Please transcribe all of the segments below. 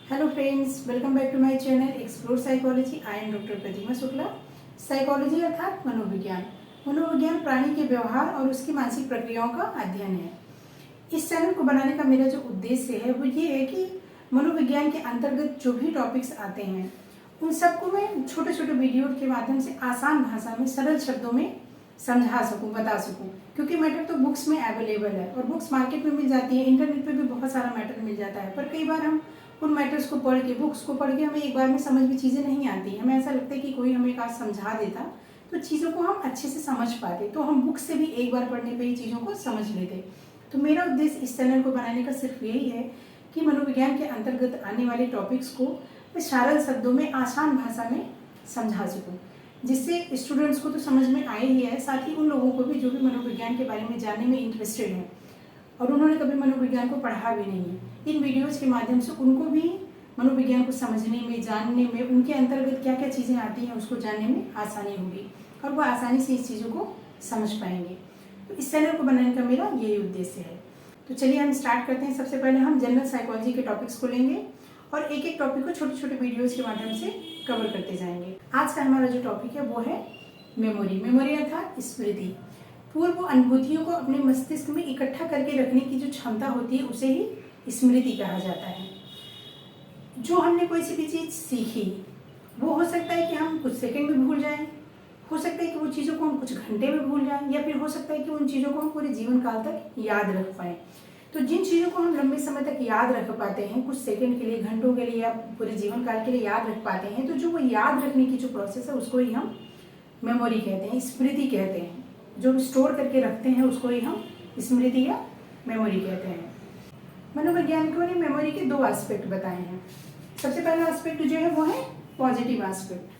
Hello friends, welcome back to my channel explore psychology. I am doctor Pratima Shukla. Psychology अर्थात मनोविज्ञान। मनोविज्ञान प्राणी के व्यवहार और उसकी मानसिक प्रक्रियाओं का अध्ययन है। इस चैनल को बनाने का मेरा जो उद्देश्य है वो ये है कि मनोविज्ञान के अंतर्गत जो भी टॉपिक्स आते हैं उन सबको मैं छोटे छोटे वीडियो के माध्यम से आसान भाषा में सरल शब्दों में समझा सकूं, बता सकूं। क्योंकि मैटर तो बुक्स में अवेलेबल है और बुक्स मार्केट में मिल जाती है, इंटरनेट पे भी बहुत सारा मैटर मिल जाता है। पर कई बार हम उन मैटर्स को पढ़ के, बुक्स को पढ़ के हमें एक बार में समझ में चीज़ें नहीं आती। हमें ऐसा लगता है कि कोई हमें एक आज समझा देता तो चीज़ों को हम अच्छे से समझ पाते, तो हम बुक से भी एक बार पढ़ने पे ही चीज़ों को समझ लेते। तो मेरा उद्देश्य इस चैनल को बनाने का सिर्फ यही है कि मनोविज्ञान के अंतर्गत आने वाले टॉपिक्स को मैं सरल शब्दों में, आसान भाषा में समझा सकूँ, जिससे स्टूडेंट्स को तो समझ में आए ही है, साथ ही उन लोगों को भी जो भी मनोविज्ञान के बारे में जानने में इंटरेस्टेड हैं और उन्होंने कभी मनोविज्ञान को पढ़ा भी नहीं है। इन वीडियोज़ के माध्यम से उनको भी मनोविज्ञान को समझने में, जानने में, उनके अंतर्गत क्या क्या चीज़ें आती हैं उसको जानने में आसानी होगी और वो आसानी से इस चीज़ों को समझ पाएंगे। तो इस चैनल को बनाने का मेरा यही उद्देश्य है। तो चलिए हम स्टार्ट करते हैं। सबसे पहले हम जनरल साइकोलॉजी के टॉपिक्स को लेंगे और एक एक टॉपिक को छोटे छोटे वीडियोज़ के माध्यम से कवर करते जाएंगे। आज का हमारा जो टॉपिक है वो है मेमोरी। मेमोरी अर्थात स्मृति। पूर्व अनुभूतियों को अपने मस्तिष्क में इकट्ठा करके रखने की जो क्षमता होती है उसे ही स्मृति कहा जाता है। जो हमने कोई सी भी चीज़ सीखी वो हो सकता है कि हम कुछ सेकंड में भूल जाएं, हो सकता है कि वो चीज़ों को हम कुछ घंटे में भूल जाएं, या फिर हो सकता है कि उन चीज़ों को हम पूरे जीवन काल तक याद रख पाएं। तो जिन चीज़ों को हम लंबे समय तक याद रख पाते हैं, कुछ सेकंड के लिए, घंटों के लिए या पूरे जीवन काल के लिए याद रख पाते हैं, तो जो वो याद रखने की जो प्रोसेस है उसको ही हम मेमोरी कहते हैं, स्मृति कहते हैं। जो स्टोर करके रखते हैं उसको ही हम स्मृति या मेमोरी कहते हैं। मनोवैज्ञानिकों ने मेमोरी के दो एस्पेक्ट बताए हैं। सबसे पहला एस्पेक्ट जो है वो है पॉजिटिव एस्पेक्ट।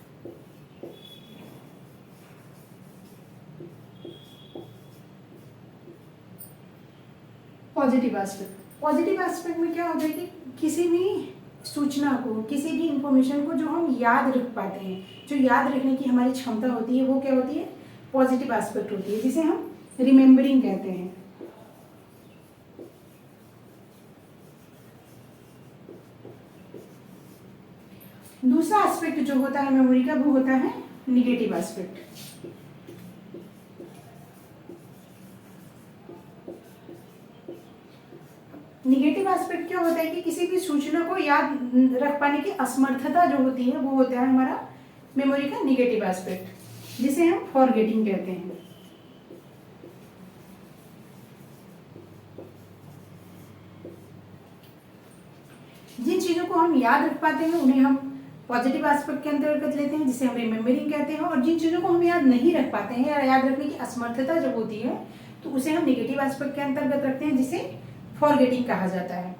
पॉजिटिव एस्पेक्ट में क्या होता है कि किसी भी सूचना को, किसी भी इंफॉर्मेशन को जो हम याद रख पाते हैं, जो याद रखने की हमारी क्षमता होती है वो क्या होती है, पॉजिटिव एस्पेक्ट होती है, जिसे हम रिमेम्बरिंग कहते हैं। दूसरा एस्पेक्ट जो होता है मेमोरी का वो होता है निगेटिव एस्पेक्ट। निगेटिव एस्पेक्ट क्या होता है कि किसी भी सूचना को याद रख पाने की असमर्थता जो होती है वो होता है हमारा मेमोरी का निगेटिव एस्पेक्ट, जिसे हम फॉरगेटिंग कहते हैं। जिन चीजों को हम याद रख पाते हैं उन्हें हम पॉजिटिव एस्पेक्ट के अंतर्गत लेते हैं, जिसे हम रिमेम्बरिंग कहते हैं। और जिन चीजों को हम याद नहीं रख पाते हैं या याद रखने की असमर्थता जब होती है तो उसे हम निगेटिव एस्पेक्ट के अंतर्गत रखते हैं, जिसे फॉरगेटिंग कहा जाता है।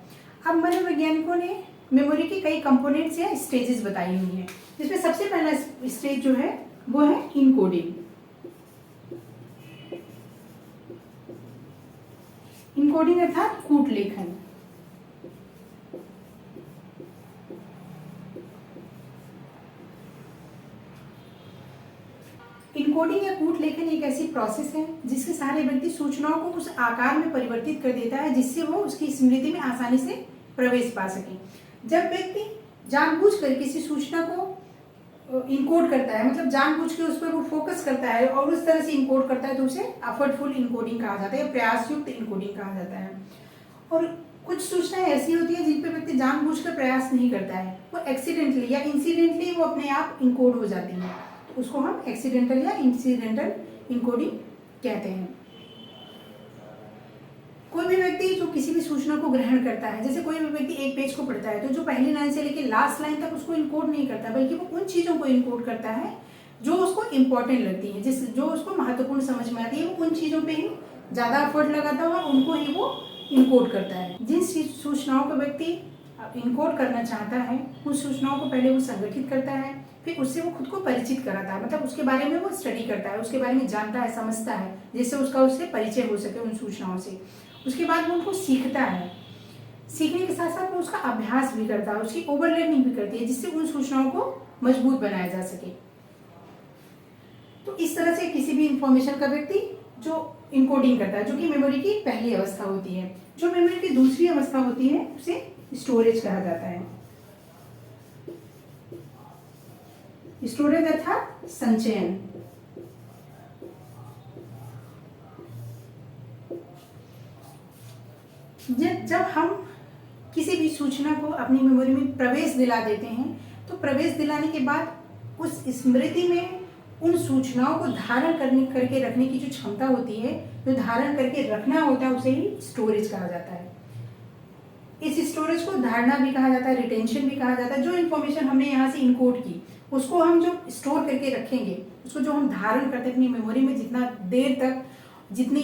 अब मनोवैज्ञानिकों ने मेमोरी की कई कंपोनेंट्स या स्टेजेस बताई हुई हैं, जिसमें सबसे पहला स्टेज जो है वो है इनकोडिंग। इनकोडिंग अर्थात कूट लेखन। इनकोडिंग या कूट लेखन एक ऐसी प्रोसेस है जिसके सहारे व्यक्ति सूचनाओं को उस आकार में परिवर्तित कर देता है जिससे वो उसकी स्मृति में आसानी से प्रवेश पा सके। जब व्यक्ति जानबूझकर किसी सूचना को इनकोड करता है, मतलब जानबूझ के उस पर वो फोकस करता है और उस तरह से इनकोड करता है, तो उसे एफर्टफुल इनकोडिंग कहा जाता है, प्रयासयुक्त इनकोडिंग कहा जाता है। और कुछ सूचनाएं ऐसी होती है जिन पर व्यक्ति जानबूझकर प्रयास नहीं करता है, वो एक्सीडेंटली या इंसिडेंटली वो अपने आप इनकोड हो जाती है, तो उसको हम एक्सीडेंटल या इंसिडेंटल इनकोडिंग कहते हैं। कोई भी व्यक्ति जो किसी भी सूचना को ग्रहण करता है, जैसे कोई भी व्यक्ति एक पेज को पढ़ता है तो जो पहली लाइन से लेकर लास्ट लाइन तक उसको इनकोड नहीं करता, बल्कि वो उन चीज़ों को इनकोड करता है जो उसको इम्पोर्टेंट लगती है, जो उसको महत्वपूर्ण समझ में आती है, वो उन चीज़ों पे ही ज़्यादा एफर्ट लगाता है और उनको ही वो इनकोड करता है। जिन सूचनाओं को व्यक्ति इनकोड करना चाहता है उन सूचनाओं को पहले वो संगठित करता है, फिर उससे वो खुद को परिचित कराता है, मतलब उसके बारे में वो स्टडी करता है, उसके बारे में जानता है, समझता है, जिससे उससे परिचय हो सके उन सूचनाओं से। उसके बाद वो उनको सीखता है, सीखने के साथ साथ वो उसका अभ्यास भी करता है, उसकी ओवरलर्निंग भी करती है, जिससे उन सूचनाओं को मजबूत बनाया जा सके। तो इस तरह से किसी भी इंफॉर्मेशन का व्यक्ति जो इनकोडिंग करता है, जो कि मेमोरी की पहली अवस्था होती है। जो मेमोरी की दूसरी अवस्था होती है उसे स्टोरेज कहा जाता है। स्टोरेज अर्थात संचयन। जब हम किसी भी सूचना को अपनी मेमोरी में प्रवेश दिला देते हैं तो प्रवेश दिलाने के बाद उस स्मृति में उन सूचनाओं को धारण करके रखने की जो क्षमता होती है, जो धारण करके रखना होता है, उसे ही स्टोरेज कहा जाता है। इस स्टोरेज को धारणा भी कहा जाता है, रिटेंशन भी कहा जाता है। जो इन्फॉर्मेशन हमने यहाँ से इनकोड की उसको हम जो स्टोर करके रखेंगे, उसको जो हम धारण करते हैं अपनी मेमोरी में, जितना देर तक, जितनी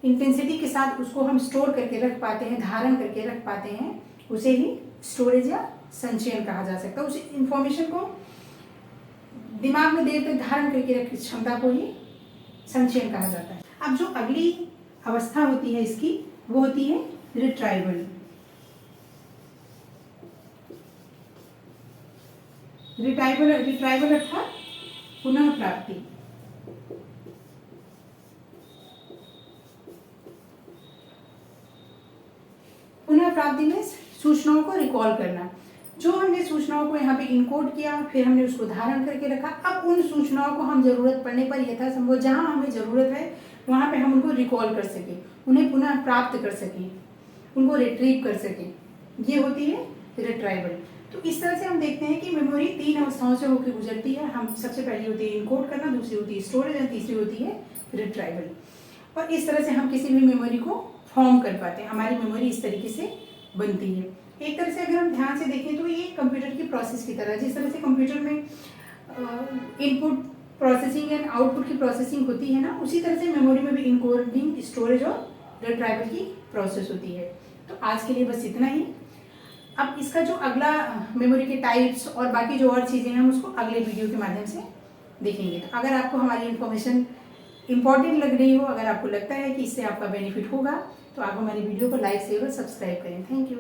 इंटेंसिटी के साथ उसको हम स्टोर करके रख पाते हैं, धारण करके रख पाते हैं, उसे ही स्टोरेज या संचयन कहा जा सकता है। उस इंफॉर्मेशन को दिमाग में देर तक धारण करके रखने की क्षमता को ही संचयन कहा जाता है। अब जो अगली अवस्था होती है इसकी, वो होती है रिट्राइवल। रिट्राइवल अर्थात पुनः प्राप्ति। पुनः प्राप्ति में सूचनाओं को रिकॉल करना। जो हमने सूचनाओं को यहाँ पे इनकोड किया, फिर हमने उसको धारण करके रखा, अब उन सूचनाओं को हम जरूरत पड़ने पर यथासंभव जहाँ हमें जरूरत है वहाँ पे हम उनको रिकॉल कर सकें, उन्हें पुनः प्राप्त कर सकें, उनको रिट्रीव कर सकें। ये होती है रिट्राइवल। तो इस तरह से हम देखते हैं कि मेमोरी 3 अवस्थाओं से होकर गुजरती है। हम सबसे पहली होती है इनकोड करना, दूसरी होती है स्टोरेज और तीसरी होती है रिट्राइवल। और इस तरह से हम किसी भी मेमोरी को फॉर्म कर पाते हैं। हमारी मेमोरी इस तरीके से बनती है। एक तरह से अगर हम ध्यान से देखें तो ये कंप्यूटर की प्रोसेस की तरह, जिस तरह से कंप्यूटर में इनपुट प्रोसेसिंग एंड आउटपुट की प्रोसेसिंग होती है ना, उसी तरह से मेमोरी में भी इनकोडिंग, स्टोरेज और रिट्राइवल की प्रोसेस होती है। तो आज के लिए बस इतना ही। अब इसका जो अगला मेमोरी के टाइप्स और बाकी जो और चीज़ें हैं हम उसको अगले वीडियो के माध्यम से देखेंगे। तो अगर आपको हमारी इन्फॉर्मेशन इंपॉर्टेंट लग रही हो, अगर आपको लगता है कि इससे आपका बेनिफिट होगा, तो आप हमारी वीडियो को लाइक, शेयर और सब्सक्राइब करें। Thank you.